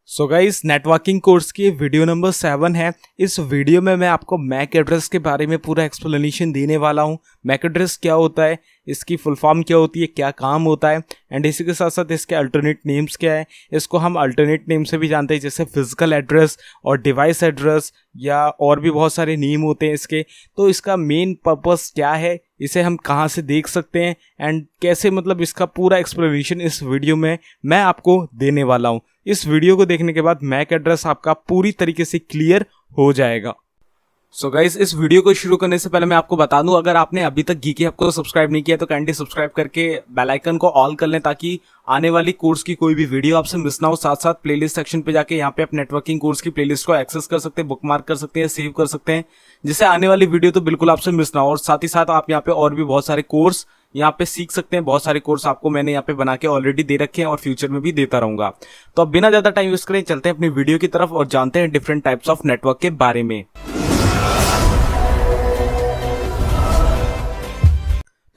So guys, networking course की video number 7 है। इस वीडियो में मैं आपको मैक एड्रेस के बारे में पूरा एक्सप्लेनेशन देने वाला हूँ। मैक एड्रेस क्या होता है, इसकी फुल फॉर्म क्या होती है, क्या काम होता है, एंड इसी के साथ साथ इसके अल्टरनेट नेम्स क्या है। इसको हम अल्टरनेट नेम से भी जानते हैं, जैसे फिजिकल एड्रेस और डिवाइस एड्रेस, या और भी बहुत सारे नेम होते हैं इसके। तो इसका मेन पर्पस क्या है, इसे हम कहाँ से देख सकते हैं, एंड कैसे, मतलब इसका पूरा एक्सप्लेनेशन इस वीडियो में मैं आपको देने वाला हूँ। इस वीडियो को देखने के बाद मैक एड्रेस आपका पूरी तरीके से क्लियर हो जाएगा। सो गाइस, इस वीडियो को शुरू करने से पहले मैं आपको बता दूं, अगर आपने अभी तक गीकी हब को सब्सक्राइब नहीं किया तो काइंडली सब्सक्राइब करके बेल आइकन को ऑल कर लें, ताकि आने वाली कोर्स की कोई भी वीडियो आपसे मिस ना हो। साथ साथ प्लेलिस्ट सेक्शन पे जाके यहाँ पे आप नेटवर्किंग कोर्स की प्लेलिस्ट को एक्सेस कर सकते हैं, बुकमार्क कर सकते हैं, सेव कर सकते हैं, जिससे आने वाली वीडियो तो बिल्कुल आपसे मिस ना हो। और साथ ही साथ आप यहाँ पे और भी बहुत सारे कोर्स यहाँ पे सीख सकते हैं। बहुत सारे कोर्स आपको मैंने यहाँ पे बना के ऑलरेडी दे रखे हैं और फ्यूचर में भी देता रहूंगा। तो अब बिना ज्यादा टाइम वेस्ट करें, चलते हैं अपनी वीडियो की तरफ और जानते हैं डिफरेंट टाइप्स ऑफ नेटवर्क के बारे में।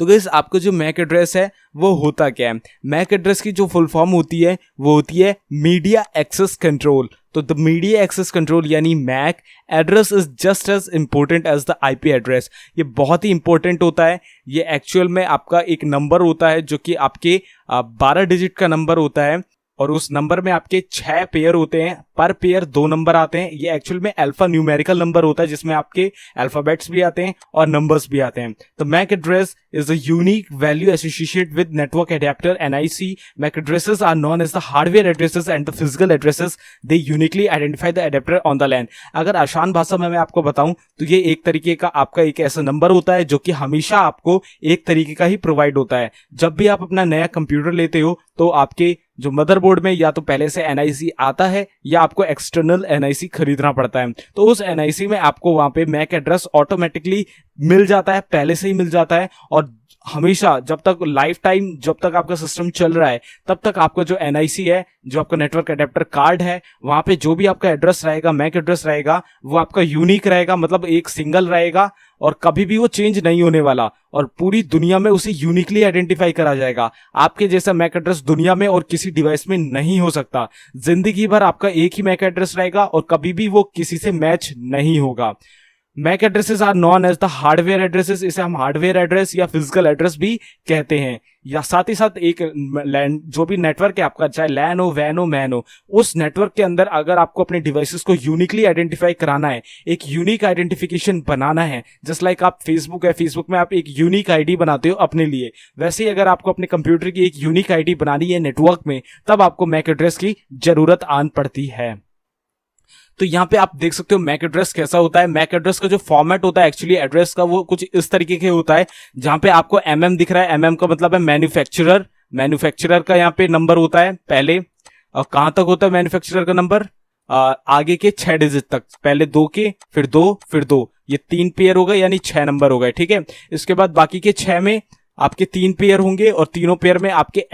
तो गाइस, आपका जो मैक एड्रेस है वो होता क्या है। मैक एड्रेस की जो फुल फॉर्म होती है वो होती है मीडिया एक्सेस कंट्रोल। तो द मीडिया एक्सेस कंट्रोल यानी MAC address is just as important as the IP address. ये बहुत ही इंपॉर्टेंट होता है। ये एक्चुअल में आपका एक नंबर होता है जो कि आपके 12 डिजिट का नंबर होता है, और उस नंबर में आपके 6 पेयर होते हैं। पर पेयर 2 नंबर आते हैं। ये एक्चुअल में अल्फा न्यूमेरिकल नंबर होता है, जिसमें आपके अल्फाबेट्स भी आते हैं और नंबर्स भी आते हैं। तो MAC address is a unique value associated with network adapter NIC. MAC addresses are known as the hardware addresses and the physical addresses. They uniquely identify the adapter on the LAN. अगर आसान भाषा में मैं आपको बताऊं तो ये एक तरीके का आपका एक ऐसा नंबर होता है जो कि हमेशा आपको एक तरीके का ही प्रोवाइड होता है। जब भी आप अपना नया कंप्यूटर लेते हो तो आपके जो मदरबोर्ड में या तो पहले से NIC आता है या आपको एक्सटर्नल NIC खरीदना पड़ता है। तो उस NIC में आपको वहां पे मैक एड्रेस ऑटोमेटिकली मिल जाता है, पहले से ही मिल जाता है। और हमेशा जब तक लाइफ टाइम, जब तक आपका सिस्टम चल रहा है, तब तक आपका जो NIC है, जो आपका नेटवर्क अडेप्टर कार्ड है, वहां पे जो भी आपका एड्रेस रहेगा, मैक एड्रेस रहेगा, वो आपका यूनिक रहेगा, मतलब एक सिंगल रहेगा और कभी भी वो चेंज नहीं होने वाला। और पूरी दुनिया में उसे यूनिकली आइडेंटिफाई करा जाएगा। आपके जैसा मैक एड्रेस दुनिया में और किसी डिवाइस में नहीं हो सकता। जिंदगी भर आपका एक ही मैक एड्रेस रहेगा और कभी भी वो किसी से मैच नहीं होगा। MAC addresses are known as the hardware addresses. इसे हम हार्डवेयर एड्रेस या फिजिकल एड्रेस भी कहते हैं। या साथ ही साथ एक लैन, जो भी नेटवर्क है आपका, चाहे लैन हो, वैन हो, मैन हो, उस नेटवर्क के अंदर अगर आपको अपने डिवाइसेस को यूनिकली आइडेंटिफाई कराना है, एक यूनिक आइडेंटिफिकेशन बनाना है, जस्ट लाइक आप फेसबुक है, फेसबुक में आप एक यूनिक आईडी बनाते हो अपने लिए, वैसे ही अगर आपको अपने कंप्यूटर की एक यूनिक आईडी बनानी है नेटवर्क में, तब आपको मैक एड्रेस की जरूरत आन पड़ती है। तो यहाँ पे आप देख सकते हो मैक एड्रेस कैसा होता है। मैक एड्रेस का जो फॉर्मेट होता है एक्चुअली एड्रेस का, वो कुछ इस तरीके के होता है, जहां पे आपको दिख रहा है। का मतलब है मैन्युफैक्चरर। मैन्युफैक्चरर का यहाँ पे नंबर होता है पहले। और कहां तक होता है मैन्युफैक्चरर का नंबर? आगे के 6 डिजिट तक। पहले 2 के, फिर 2, फिर 2, ये 3 पेयर हो गए, यानी 6 नंबर हो गए। ठीक है। इसके बाद बाकी के 6 में आपके 3 पेयर होंगे और तीनों पेयर में आपके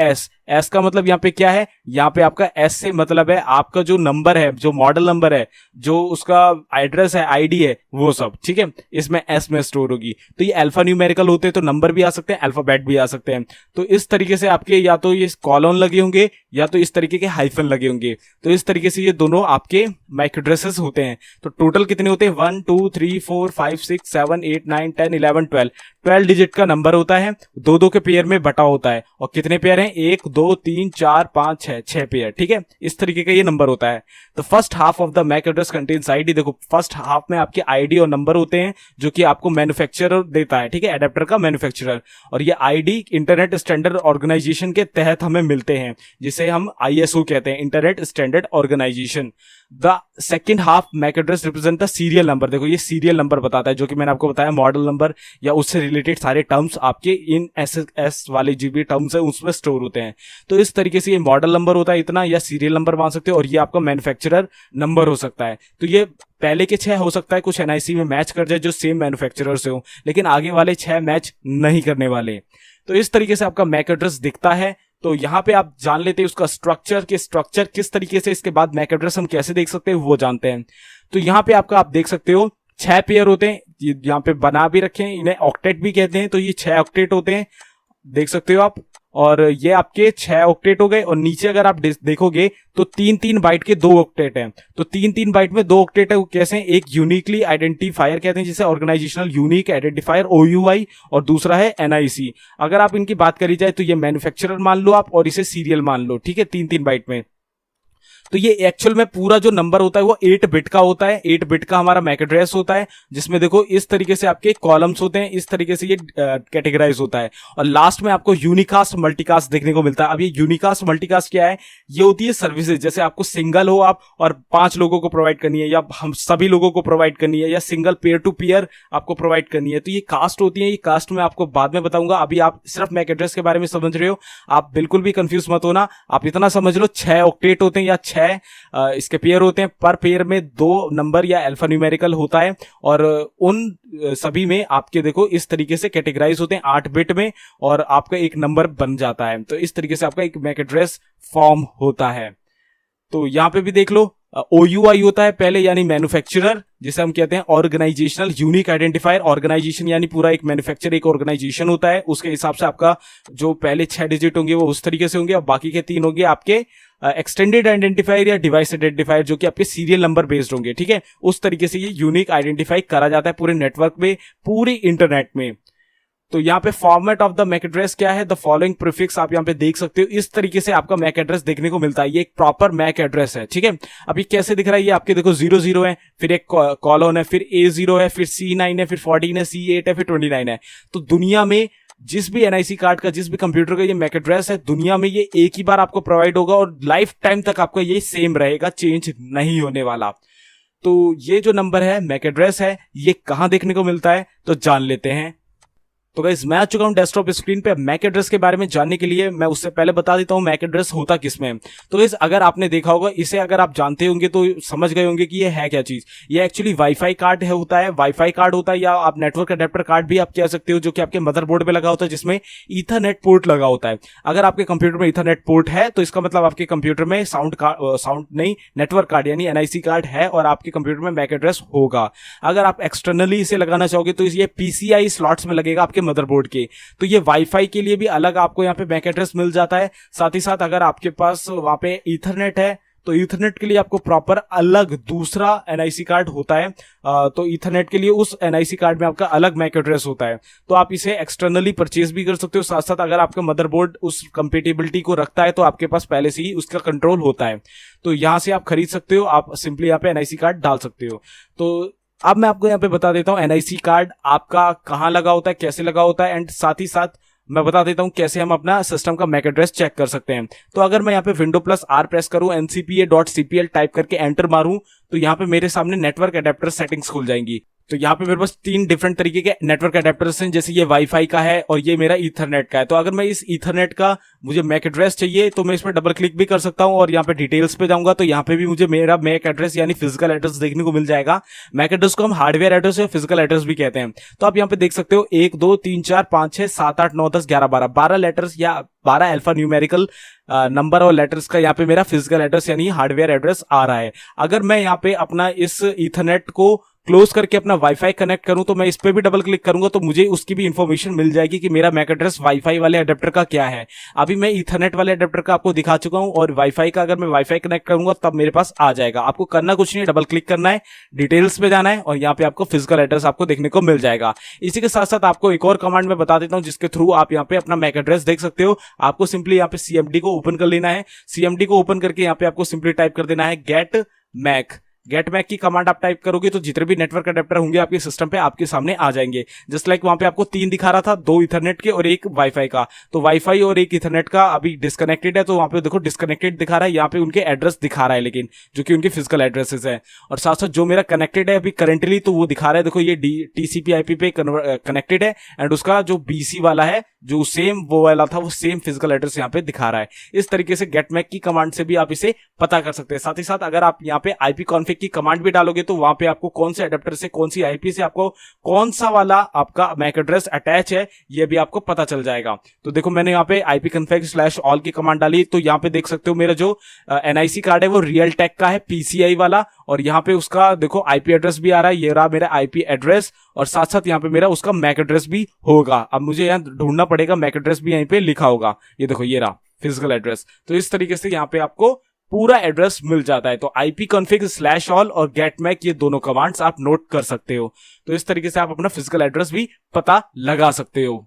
एस का मतलब यहाँ पे क्या है? यहाँ पे आपका एस से मतलब है आपका जो नंबर है, जो मॉडल नंबर है, जो उसका एड्रेस है, आईडी है, वो सब। ठीक है। इसमें एस में स्टोर होगी। तो ये अल्फा न्यूमेरिकल होते हैं, तो नंबर भी आ सकते हैं, अल्फाबेट भी आ सकते हैं। तो इस तरीके से आपके या तो ये कॉलन लगे होंगे या तो इस तरीके के हाइफन लगे होंगे। तो इस तरीके से ये दोनों आपके मैक एड्रेसेस होते हैं। तो टोटल कितने होते हैं? 1 2 3 4 5 6 7 8 9 10 11 12 डिजिट का नंबर होता है। 2-2 के पेयर में बटा होता है। और कितने पेयर हैं? 1 2 3 4 5 6 पेयर। ठीक है। इस तरीके का ये नंबर होता है। तो first half of the MAC address contains ID. देखो, फर्स्ट हाफ में आपके आईडी और नंबर होते हैं जो कि आपको मैन्युफैक्चरर देता है। ठीक है। अडेप्टर का मैन्युफैक्चरर। और ये आईडी इंटरनेट स्टैंडर्ड ऑर्गेनाइजेशन के तहत हमें मिलते हैं, जिसे हम ISO कहते हैं, internet standard organisation. The second half MAC address represent the serial number. देखो, ये सीरियल नंबर बताता है, जो कि मैंने आपको बताया मॉडल नंबर या उससे रिलेटेड सारे टर्म्स आपके इन एस वाले जीबी टर्म्स है उसमें स्टोर होते हैं। तो इस तरीके से ये मॉडल नंबर होता है इतना, या सीरियल नंबर मान सकते हो, और ये आपका मैन्युफैक्चरर नंबर हो सकता है। तो ये पहले के 6 हो सकता है कुछ NIC में मैच कर जाए जो सेम मैन्युफैक्चरर से हो, लेकिन आगे वाले 6 मैच नहीं करने वाले। तो इस तरीके से आपका मैक एड्रेस दिखता है। तो यहाँ पे आप जान लेते हैं उसका स्ट्रक्चर किस तरीके से, इसके बाद मैक एड्रेस हम कैसे देख सकते हैं वो जानते हैं। तो यहाँ पे आपका आप देख सकते हो 6 पेयर होते हैं। यहाँ पे बना भी रखे हैं, इन्हें ऑक्टेट भी कहते हैं। तो ये 6 ऑक्टेट होते हैं, देख सकते हो आप। और ये आपके 6 ऑक्टेट हो गए। और नीचे अगर आप देखोगे तो 3-3 बाइट के 2 ऑक्टेट हैं। तो 3-3 बाइट में 2 ऑक्टेट है, वो कैसे हैं? एक यूनिकली आइडेंटिफायर कहते हैं जिसे ऑर्गेनाइजेशनल यूनिक आइडेंटिफायर OUI, और दूसरा है NIC। अगर आप इनकी बात करी जाए तो ये मैन्युफैक्चरर मान लो आप, और इसे सीरियल मान लो, ठीक है, 3-3 बाइट में। तो ये एक्चुअल में पूरा जो नंबर होता है वो 8 बिट का होता है। 8 बिट का हमारा मैक एड्रेस होता है, जिसमें देखो इस तरीके से आपके कॉलम्स होते हैं, इस तरीके से ये कैटेगराइज होता है। और लास्ट में आपको यूनिकास्ट मल्टीकास्ट देखने को मिलता है। अब ये यूनिकास्ट मल्टीकास्ट क्या है? ये होती है सर्विसेज, जैसे आपको सिंगल हो आप और 5 लोगों को प्रोवाइड करनी है, या हम सभी लोगों को प्रोवाइड करनी है, या सिंगल पेयर टू पेयर आपको प्रोवाइड करनी है। तो ये कास्ट होती है। ये कास्ट में आपको बाद में बताऊंगा, अभी आप सिर्फ मैक एड्रेस के बारे में समझ रहे हो, आप बिल्कुल भी कंफ्यूज मत होना। आप इतना समझ लो 6 ऑक्टेट होते हैं या 6 इसके पेयर होते हैं। पर पेयर में 2 नंबर या अल्फा न्यूमेरिकल होता है, और उन सभी में आपके देखो इस तरीके से कैटेगराइज होते हैं 8 बिट में, और आपका एक नंबर बन जाता है। तो इस तरीके से आपका एक मैक एड्रेस फॉर्म होता है। तो यहां पे भी देख लो OUI होता है पहले, यानी मैन्युफैक्चरर, जिसे हम कहते हैं ऑर्गेनाइजेशनल यूनिक आइडेंटिफायर। ऑर्गेनाइजेशन यानी पूरा एक मैन्युफैक्चर, एक ऑर्गेनाइजेशन होता है, उसके हिसाब से आपका जो पहले 6 डिजिट होंगे वो उस तरीके से होंगे, और बाकी के 3 होंगे आपके एक्सटेंडेड आइडेंटिफायर या डिवाइस आइडेंटिफायर, जो कि आपके सीरियल नंबर बेस्ड होंगे, ठीक है। उस तरीके से ये यूनिक आइडेंटिफाई करा जाता है पूरे नेटवर्क में, पूरी इंटरनेट में। तो यहाँ पे format of the MAC address क्या है? द फॉलोइंग प्रीफिक्स आप यहाँ पे देख सकते हो। इस तरीके से आपका मैक एड्रेस देखने को मिलता है। ये एक प्रॉपर मैक एड्रेस है, ठीक है। अभी कैसे दिख रहा है? ये आपके देखो 00 है, फिर एक कॉलन है, फिर A0 है, फिर C9 है, फिर 14 है, C8 है, फिर 29 है। तो दुनिया में जिस भी NIC कार्ड का, जिस भी कंप्यूटर का ये मैक एड्रेस है, दुनिया में ये एक ही बार आपको प्रोवाइड होगा, और लाइफ टाइम तक आपका ये सेम रहेगा, चेंज नहीं होने वाला। तो ये जो नंबर है, मैक एड्रेस है, ये कहां देखने को मिलता है तो जान लेते हैं। तो गाइस मैं आ चुका हूं डेस्कटॉप स्क्रीन पे। मैक एड्रेस के बारे में जानने के लिए मैं उससे पहले बता देता हूं मैक एड्रेस होता किसमें है। तो गाइस अगर आपने देखा होगा, इसे अगर आप जानते होंगे तो समझ गए होंगे कि ये है क्या चीज। ये एक्चुअली वाईफाई कार्ड है, होता है वाईफाई कार्ड होता है, या आप नेटवर्क अडेप्टर कार्ड भी आप कह सकते हो, जो कि आपके मदरबोर्ड पे लगा होता है, जिसमें ईथरनेट पोर्ट लगा होता है। अगर आपके कंप्यूटर में ईथरनेट पोर्ट है तो इसका मतलब आपके कंप्यूटर में साउंड नहीं, नेटवर्क कार्ड यानी NIC कार्ड है, और आपके कंप्यूटर में मैक एड्रेस होगा। अगर आप एक्सटर्नली इसे लगाना चाहोगे तो ये PCI स्लॉट्स में लगेगा आपके मदरबोर्ड के। तो ये वाईफाई के लिए भी अलग आपको यहाँ पे मैक एड्रेस मिल जाता है। साथ ही साथ अगर आपके पास वहां पे ईथरनेट है तो ईथरनेट के लिए आपको प्रॉपर अलग दूसरा NIC कार्ड होता है। तो ईथरनेट के लिए उस NIC कार्ड में आपका अलग मैक एड्रेस होता है। तो आप इसे एक्सटर्नली परचेज भी कर सकते हो। साथ साथ अगर आपका मदरबोर्ड उस कंपेटिबिलिटी को रखता है तो आपके पास पहले से ही उसका कंट्रोल होता है। तो यहां से आप खरीद सकते हो, आप सिंपली यहाँ पे NIC कार्ड डाल सकते हो। तो अब मैं आपको यहाँ पे बता देता हूँ NIC कार्ड आपका कहाँ लगा होता है, कैसे लगा होता है, एंड साथ ही साथ मैं बता देता हूँ कैसे हम अपना सिस्टम का मैक एड्रेस चेक कर सकते हैं। तो अगर मैं यहाँ पे Windows+R प्रेस करूँ, ncpa.cpl टाइप करके एंटर मारूं, तो यहाँ पे मेरे सामने नेटवर्क अडेप्टर सेटिंग्स खुल जाएंगी। तो यहाँ पे मेरे पास 3 डिफरेंट तरीके के नेटवर्क अडेप्टर्स हैं, जैसे ये वाईफाई का है और ये मेरा ईथरनेट का है। तो अगर मैं इस ईथरनेट का मुझे मैक एड्रेस चाहिए तो मैं इस पर डबल क्लिक भी कर सकता हूँ, और यहाँ पे डिटेल्स पे जाऊंगा तो यहाँ पे भी मुझे मेरा मैक एड्रेस यानी फिजिकल एड्रेस देखने को मिल जाएगा। मैक एड्रेस को हम हार्डवेयर एड्रेस या फिजिकल एड्रेस भी कहते हैं। तो आप यहाँ पे देख सकते हो 1 2 3 4 5 6 7 8 9 10 11 12 लेटर्स या 12 अल्फा न्यूमेरिकल नंबर और लेटर्स का यहाँ पे मेरा फिजिकल एड्रेस यानी हार्डवेयर एड्रेस आ रहा है। अगर मैं यहाँ पे अपना इस ईथरनेट को क्लोज करके अपना वाईफाई कनेक्ट करूं तो मैं इस पे भी डबल क्लिक करूंगा तो मुझे उसकी भी इंफॉर्मेशन मिल जाएगी कि मेरा मैक एड्रेस वाईफाई वाले अडेप्टर का क्या है। अभी मैं ईथरनेट वाले अडेप्टर का आपको दिखा चुका हूं, और वाईफाई का अगर मैं वाईफाई कनेक्ट करूंगा तब मेरे पास आ जाएगा। आपको करना कुछ नहीं है, डबल क्लिक करना है, डिटेल्स पे जाना है, और यहाँ पे आपको फिजिकल एड्रेस आपको देखने को मिल जाएगा। इसी के साथ साथ आपको एक और कमांड में बता देता हूँ जिसके थ्रू आप यहाँ पे अपना मैक एड्रेस देख सकते हो। आपको सिंपली यहाँ पे CMD को ओपन कर लेना है। CMD को ओपन करके यहाँ पे आपको सिंपली टाइप कर देना है गेट मैक की कमांड आप टाइप करोगे तो जितने भी नेटवर्क अडेप्टर होंगे आपके सिस्टम पे आपके सामने आ जाएंगे। जस्ट लाइक वहां पे आपको 3 दिखा रहा था, 2 ईथरनेट के और 1 वाईफाई का। तो वाईफाई और 1 ईथरनेट का अभी डिस्कनेक्टेड है, तो वहां पे देखो डिस्कनेक्टेड दिखा रहा है, यहाँ पे उनके एड्रेस दिखा रहा है, लेकिन जो कि उनके फिजिकल एड्रेसेस है। और साथ साथ जो मेरा कनेक्टेड है अभी करेंटली, तो वो दिखा रहा है, देखो ये TCP/IP पे कनेक्टेड है, एंड उसका जो BC वाला है जो सेम वो वाला था वो सेम फिजिकल एड्रेस यहाँ पे दिखा रहा है। इस तरीके से गेट मैक की कमांड से भी आप इसे पता कर सकते हैं। साथ ही साथ अगर आप यहाँ पे IP कॉन्फ़िग कॉन्फ़िग की कमांड भी डालोगे तो वहां पे आपको कौन से एडेप्टर से, कौन सी आईपी से आपको कौन सा वाला आपका मैक एड्रेस अटैच है ये भी आपको पता चल जाएगा। तो देखो मैंने यहाँ पे ipconfig/all की कमांड डाली, तो यहाँ पे देख सकते हो मेरा जो एनआईसी कार्ड है वो रियल टेक का है, पीसीआई वाला, और यहाँ पे उसका देखो आईपी एड्रेस भी आ रहा है, ये रहा मेरा आईपी एड्रेस, और साथ साथ यहाँ पे मेरा उसका मैक एड्रेस भी होगा। अब मुझे यहाँ ढूंढना पड़ेगा, मैक एड्रेस भी यहीं पे लिखा होगा, ये देखो ये रहा फिजिकल एड्रेस। तो इस तरीके से यहाँ पे आपको पूरा एड्रेस मिल जाता है। तो ipconfig/all और getMac ये दोनों कमांड्स आप नोट कर सकते हो। तो इस तरीके से आप अपना फिजिकल एड्रेस भी पता लगा सकते हो।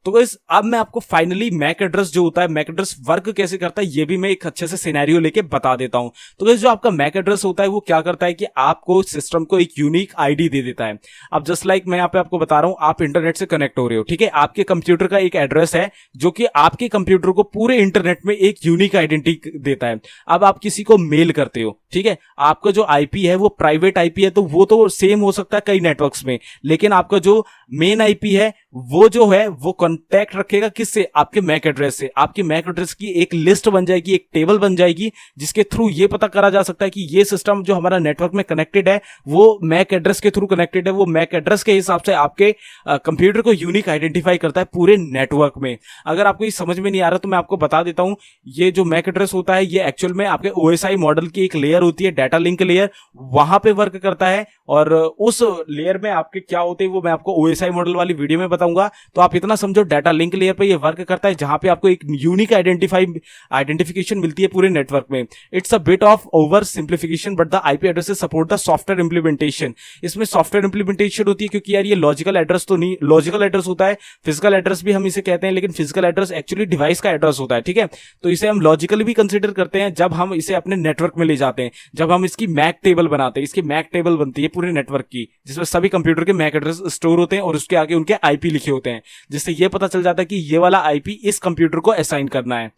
तो गाइस अब मैं आपको फाइनली मैक एड्रेस जो होता है, मैक एड्रेस वर्क कैसे करता है ये भी मैं एक अच्छे से सिनेरियो लेके बता देता हूं। तो गाइस जो आपका मैक एड्रेस होता है वो क्या करता है कि आपको सिस्टम को एक यूनिक आईडी दे देता है। अब जस्ट लाइक मैं यहाँ पे आपको बता रहा हूं, आप इंटरनेट से कनेक्ट हो रहे हो, ठीक है, आपके कंप्यूटर का एक एड्रेस है जो कि आपके कंप्यूटर को पूरे इंटरनेट में एक यूनिक आइडेंटिटी देता है। अब आप किसी को मेल करते हो, ठीक है, आपका जो आईपी है वो प्राइवेट आईपी है, तो वो तो सेम हो सकता है कई नेटवर्क्स में, लेकिन आपका जो मेन आईपी है वो जो है वो कांटेक्ट रखेगा किससे, आपके मैक एड्रेस से। आपके मैक एड्रेस की एक लिस्ट बन जाएगी, एक टेबल बन जाएगी, जिसके थ्रू ये पता करा जा सकता है कि ये सिस्टम जो हमारा नेटवर्क में कनेक्टेड है वो मैक एड्रेस के थ्रू कनेक्टेड है। वो मैक एड्रेस के हिसाब से आपके कंप्यूटर को यूनिक आइडेंटिफाई करता है पूरे नेटवर्क में। अगर आपको ये समझ में नहीं आ रहा तो मैं आपको बता देता हूं, ये जो मैक एड्रेस होता है ये एक्चुअल में आपके ओएसआई मॉडल की एक लेयर होती है, डाटा लिंक लेयर, वहां पे वर्क करता है। और उस लेयर में आपके क्या होते हैं वो मैं आपको ओएसआई मॉडल वाली वीडियो में बताऊंगा। तो आप इतना समझो, डाटा लिंक लेयर पे ये वर्क करता है, जहां पे आपको एक यूनिक आइडेंटिफिकेशन मिलती है पूरे नेटवर्क में। It's a bit of over simplification but the IP address support the software implementation. इसमें सॉफ्टवेयर इंप्लीमेंटेशन होती है, क्योंकि यार ये लॉजिकल एड्रेस तो नहीं, लॉजिकल एड्रेस होता है, फिजिकल एड्रेस भी हम इसे कहते हैं, लेकिन फिजिकल एड्रेस एक्चुअली डिवाइस का एड्रेस होता है, ठीक है। तो इसे हम लॉजिकली भी कंसिडर करते हैं जब हम इसे अपने नेटवर्क में ले जाते हैं, जब हम इसकी मैक टेबल बनाते हैं। इसकी मैक टेबल बनती है पूरे नेटवर्क की, जिसमें सभी कंप्यूटर के मैक एड्रेस स्टोर होते हैं और उसके आगे उनके आईपी लिखे होते हैं, जिससे ये पता चल जाता है कि ये वाला आईपी इस कंप्यूटर को असाइन करना है।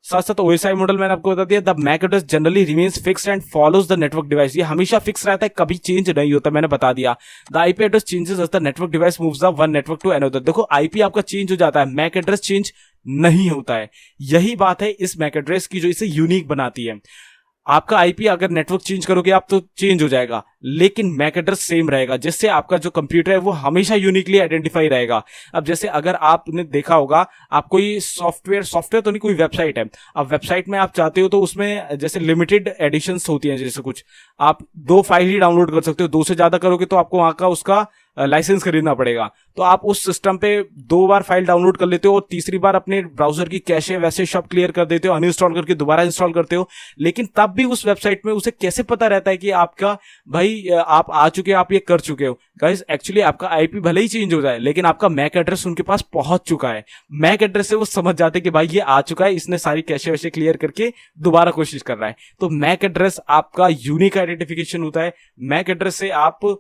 साथ साथ ओएसआई मॉडल मैंने आपको बता दिया, the MAC address generally remains fixed and follows the network device. ये हमेशा फिक्स रहता है, कभी चेंज नहीं होता, मैंने बता दिया। The IP address changes as the network device moves the one network to another. देखो आईपी आपका चेंज हो जाता है, मैक एड्रेस चेंज नहीं होता है। यही बात है इस मैक एड्रेस की जो इसे यूनिक बनाती है। आपका आईपी अगर नेटवर्क चेंज करोगे आप तो चेंज हो जाएगा, लेकिन मैक एड्रेस सेम रहेगा, जिससे आपका जो कंप्यूटर है वो हमेशा यूनिकली आइडेंटिफाई रहेगा। अब जैसे अगर आपने देखा होगा, आप कोई सॉफ्टवेयर तो नहीं, कोई वेबसाइट है, अब वेबसाइट में आप चाहते हो तो उसमें जैसे लिमिटेड एडिशंस होती हैं, जैसे कुछ आप 2 फाइल ही डाउनलोड कर सकते हो, 2 से ज्यादा करोगे तो आपको वहां का उसका लाइसेंस खरीदना पड़ेगा। तो आप उस सिस्टम पे 2 बार फाइल डाउनलोड कर लेते हो और तीसरी बार अपने ब्राउजर की कैशे वैसे सब क्लियर कर देते हो, अनइंस्टॉल करके दोबारा इंस्टॉल करते हो, लेकिन तब भी उस वेबसाइट में उसे कैसे पता रहता है कि आपका भाई आप आ चुके हो, आप ये कर चुके हो। गाइस एक्चुअली आपका आईपी भले ही चेंज हो जाए, लेकिन आपका मैक एड्रेस उनके पास पहुंच चुका है। मैक एड्रेस से वो समझ जाते हैं कि भाई ये आ चुका है, इसने सारी कैशे वैसे क्लियर करके दोबारा कोशिश कर रहा है। तो मैक एड्रेस आपका यूनिक आइडेंटिफिकेशन होता है। मैक एड्रेस से आप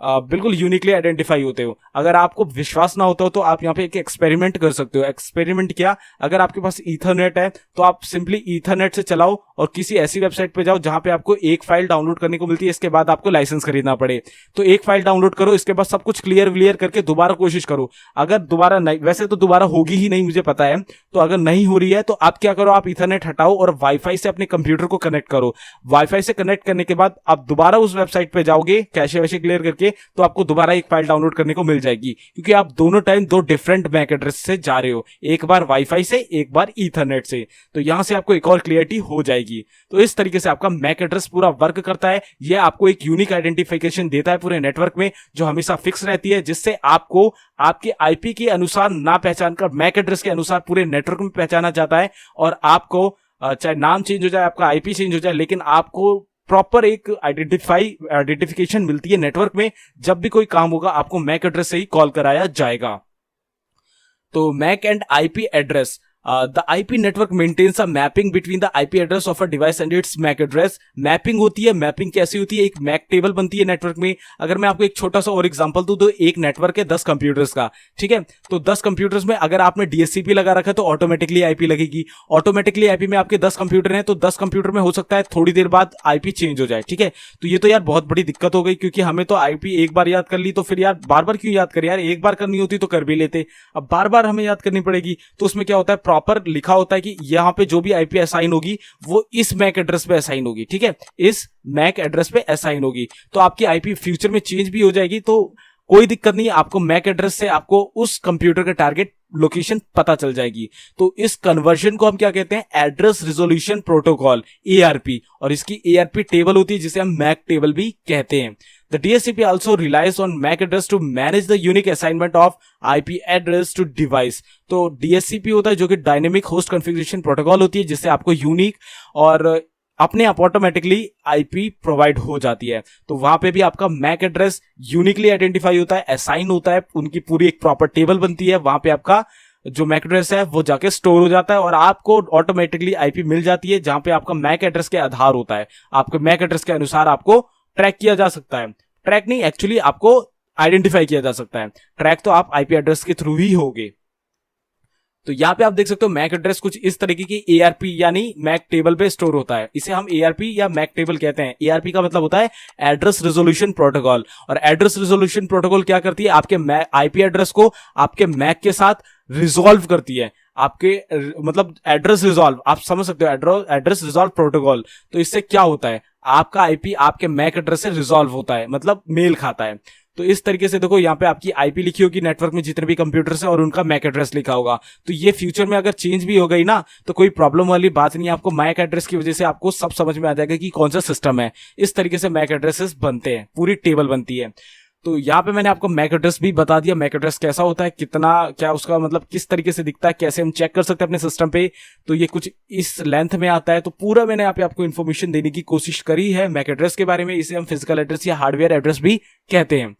बिल्कुल यूनिकली आइडेंटिफाई होते हो। अगर आपको विश्वास ना होता हो तो आप यहाँ पे एक एक्सपेरिमेंट कर सकते हो। एक्सपेरिमेंट क्या, अगर आपके पास ईथरनेट है तो आप सिंपली ईथरनेट से चलाओ और किसी ऐसी वेबसाइट पे जाओ जहां पे आपको एक फाइल डाउनलोड करने को मिलती है, इसके बाद आपको लाइसेंस खरीदना पड़े। तो एक फाइल डाउनलोड करो, इसके बाद सब कुछ क्लियर करके दोबारा कोशिश करो। अगर दोबारा नहीं, वैसे तो दोबारा होगी ही नहीं मुझे पता है, तो अगर नहीं हो रही है तो आप क्या करो, आप ईथरनेट हटाओ और वाईफाई से अपने कंप्यूटर को कनेक्ट करो। वाईफाई से कनेक्ट करने के बाद आप दोबारा उस वेबसाइट पे जाओगे कैशे वैसे क्लियर करके, तो आपको दोबारा एक फाइल डाउनलोड करने को मिल जाएगी, क्योंकि आप दोनों टाइम 2 डिफरेंट मैक एड्रेस से जा रहे हो, एक बार वाईफाई से, एक बार ईथरनेट से। तो यहां से आपको एक और क्लियरिटी हो जाएगी। तो इस तरीके से आपका मैक एड्रेस पूरा वर्क करता है। यह आपको एक यूनिक आइडेंटिफिकेशन देता है पूरे नेटवर्क में, जो हमेशा फिक्स रहती है, जिससे आपको आपके आईपी के अनुसार ना पहचान कर मैक एड्रेस के अनुसार पूरे नेटवर्क में पहचाना जाता है। और आपको चाहे नाम चेंज हो जाए, आपका आईपी चेंज हो जाए, लेकिन आपको प्रॉपर एक आइडेंटिफिकेशन मिलती है नेटवर्क में। जब भी कोई काम होगा आपको मैक एड्रेस से ही कॉल कराया जाएगा। तो MAC and IP address, the IP network maintains a mapping between the IP address of a device and its MAC address। Mapping होती है, मैपिंग कैसी होती है, एक मैक टेबल बनती है नेटवर्क में। अगर मैं आपको एक छोटा सा और एग्जांपल दूं तो एक नेटवर्क है 10 कंप्यूटर्स का, ठीक है। तो 10 कंप्यूटर्स में अगर आपने DHCP लगा रखा है तो ऑटोमेटिकली आईपी लगेगी। ऑटोमेटिकली आईपी में आपके 10 कंप्यूटर हैं, तो 10 कंप्यूटर में हो सकता है थोड़ी देर बाद आईपी चेंज हो जाए, ठीक है। तो ये तो यार बहुत बड़ी दिक्कत हो गई, क्योंकि हमें तो आईपी एक बार याद कर ली तो फिर यार बार बार क्यों याद करें यार, एक बार करनी होती तो कर भी लेते, अब बार बार हमें याद करनी पड़ेगी। तो उसमें क्या होता है, प्रॉपर लिखा होता है कि यहाँ पे जो भी आईपी असाइन होगी वो इस मैक एड्रेस पे असाइन होगी, ठीक है, इस मैक एड्रेस पे असाइन होगी। तो आपकी आईपी फ्यूचर में चेंज भी हो जाएगी, तो कोई दिक्कत नहीं है, आपको मैक एड्रेस से आपको उस कंप्यूटर का टारगेट लोकेशन पता चल जाएगी। तो इस कन्वर्जन को हम क्या कहते हैं, एड्रेस रिजोल्यूशन प्रोटोकॉल, एआरपी, और इसकी एआरपी टेबल होती है जिसे हम मैक टेबल भी कहते हैं। The DSCP also relies on MAC address to manage the unique assignment of IP address to device। तो DSCP होता है जो कि डायनेमिक होस्ट कॉन्फ़िगरेशन प्रोटोकॉल होती है, जिससे आपको यूनिक और अपने आप ऑटोमेटिकली आईपी प्रोवाइड हो जाती है। तो वहां पे भी आपका मैक एड्रेस यूनिकली आइडेंटिफाई होता है, असाइन होता है, उनकी पूरी एक प्रॉपर टेबल बनती है, वहां पे आपका जो मैक एड्रेस है वो जाके स्टोर हो जाता है और आपको ऑटोमेटिकली आईपी मिल जाती है, जहां पे आपका मैक एड्रेस के आधार होता है। आपके मैक एड्रेस के अनुसार आपको ट्रैक किया जा सकता है, ट्रैक नहीं, एक्चुअली आपको आइडेंटिफाई किया जा सकता है। ट्रैक तो आप आईपी एड्रेस के थ्रू ही होगे। तो यहाँ पे आप देख सकते हो मैक एड्रेस कुछ इस तरीके की एआरपी यानी मैक टेबल पे स्टोर होता है। इसे हम एआरपी या मैक टेबल कहते हैं। एआरपी का मतलब होता है एड्रेस रिजोल्यूशन प्रोटोकॉल, और एड्रेस रिजोल्यूशन प्रोटोकॉल क्या करती है, आपके आईपी एड्रेस को आपके मैक के साथ रिजोल्व करती है। आपके मतलब एड्रेस रिजोल्व, आप समझ सकते हो, एड्रेस रिजोल्व प्रोटोकॉल। तो इससे क्या होता है, आपका आईपी आपके मैक एड्रेस से रिजोल्व होता है, मतलब मेल खाता है। तो इस तरीके से देखो यहाँ पे आपकी आईपी लिखी होगी नेटवर्क में जितने भी कंप्यूटर्स हैं और उनका मैक एड्रेस लिखा होगा। तो ये फ्यूचर में अगर चेंज भी हो गई ना तो कोई प्रॉब्लम वाली बात नहीं है, आपको मैक एड्रेस की वजह से आपको सब समझ में आ जाएगा कि कौन सा सिस्टम है। इस तरीके से मैक एड्रेसेस बनते हैं, पूरी टेबल बनती है। तो यहाँ पे मैंने आपको मैक एड्रेस भी बता दिया, मैक एड्रेस कैसा होता है, कितना क्या उसका मतलब किस तरीके से दिखता है, कैसे हम चेक कर सकते हैं अपने सिस्टम पे। तो ये कुछ इस लेंथ में आता है। तो पूरा मैंने यहाँ पे आपको इन्फॉर्मेशन देने की कोशिश करी है मैक एड्रेस के बारे में। इसे हम फिजिकल एड्रेस या हार्डवेयर एड्रेस भी कहते हैं।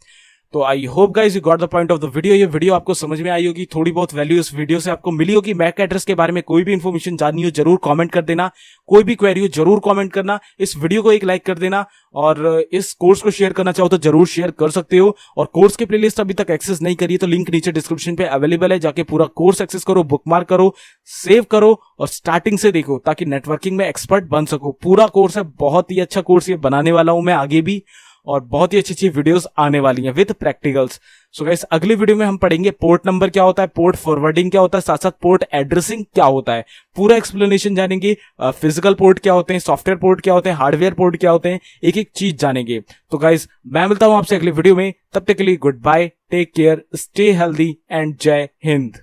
तो I hope guys you got the point of the video. ये वीडियो आपको समझ में आई होगी, थोड़ी बहुत वैल्यू इस वीडियो से आपको मिली होगी। मैक एड्रेस के बारे में कोई भी इन्फॉर्मेशन जाननी हो जरूर कमेंट कर देना, कोई भी क्वेरी हो जरूर कमेंट करना, इस वीडियो को एक लाइक कर देना, और इस कोर्स को शेयर करना चाहो तो जरूर शेयर कर सकते हो। और कोर्स की प्लेलिस्ट अभी तक एक्सेस नहीं करी तो लिंक नीचे डिस्क्रिप्शन पे अवेलेबल है, जाके पूरा कोर्स एक्सेस करो, बुकमार्क करो, सेव करो और स्टार्टिंग से देखो ताकि नेटवर्किंग में एक्सपर्ट बन सको। पूरा कोर्स है, बहुत ही अच्छा कोर्स ये बनाने वाला हूं मैं आगे भी, और बहुत ही अच्छी अच्छी वीडियोस आने वाली हैं विद प्रैक्टिकल्स। सो गाइस अगली वीडियो में हम पढ़ेंगे पोर्ट नंबर क्या होता है, पोर्ट फॉरवर्डिंग क्या होता है, साथ साथ पोर्ट एड्रेसिंग क्या होता है, पूरा एक्सप्लेनेशन जानेंगे। फिजिकल पोर्ट क्या होते हैं, सॉफ्टवेयर पोर्ट क्या होते हैं, हार्डवेयर पोर्ट क्या होते हैं, एक एक चीज जानेंगे। तो गाइस मैं मिलता हूं आपसे अगली वीडियो में, तब तक के लिए goodbye, take care, stay healthy and जय हिंद।